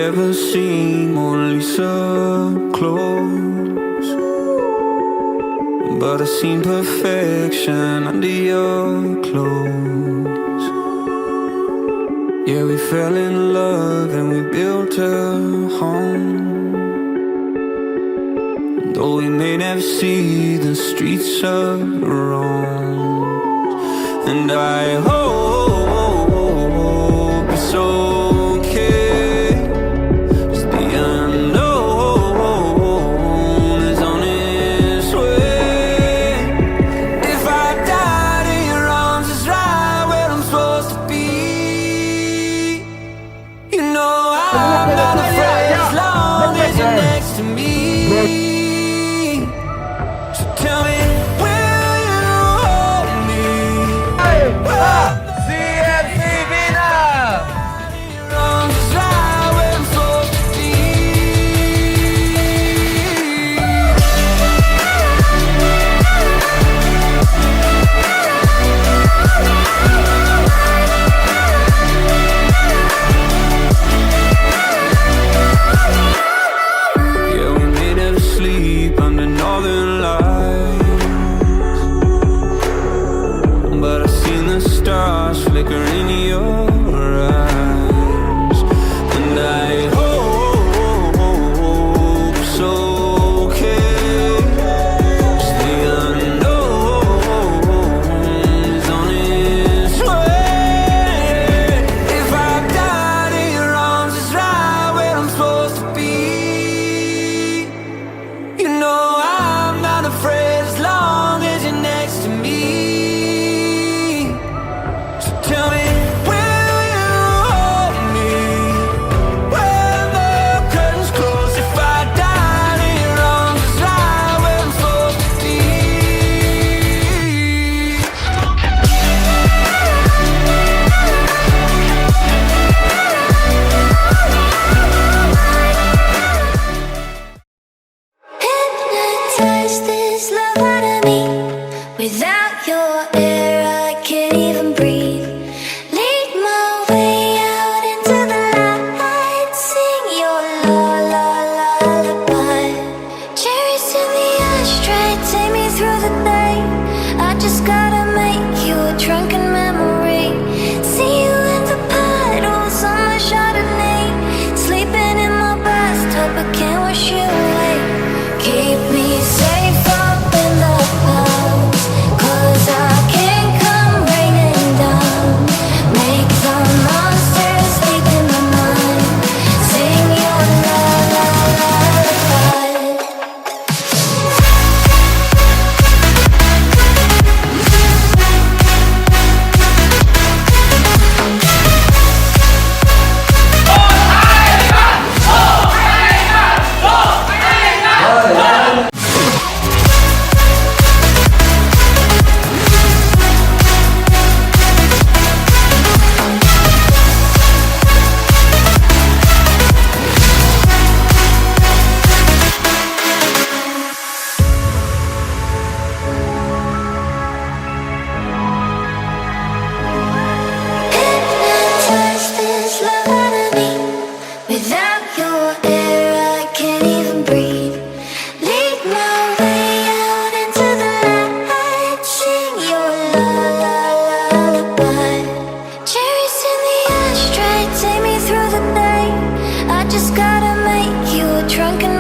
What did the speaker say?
never seen Mona Lisa close, but I seen perfection under your clothes. Yeah, we fell in love and we built a home, though we may never see the streets of Rome. And I hope it's okay, 'cause the unknown is on its way. If I died in your arms, it's right where I'm supposed to be. You know I'm not afraid as long as you're next to me. So tell me, will you hold me? CMC Vina! Your arms is right where I'm supposed to be. Yeah, we may never sleep under northern lights, but I seen the stars flicker in your eyes. And I hope it's okay, 'cause the unknown is on its way. If I died in your arms, it's right where I'm supposed to be. You know I'm not afraid as long as you're next to me. So tell me, will you hold me when the curtains close? If I died in your arms, it's right where I'm supposed to be. Hypnotize this love out of me. Without your air, I can't even breathe. Lead my way out into the light. Sing your lullaby. Cherries in the ashtray, take me through the day. I just gotta make you a drunken memory. See you in the puddles on my Chardonnay. Sleeping in my bathtub, I can't wash you away. Keep me safe up in the clouds, 'cause I can't come raining down. Make the monsters sleep in my mind. Sing your lullaby. Hypnotize this love out of me. Without your air, I can't even breathe. Lead my way out into the light. Sing your lullaby. Cherries in the ashtray, take me through the day. I just gotta make you a drunken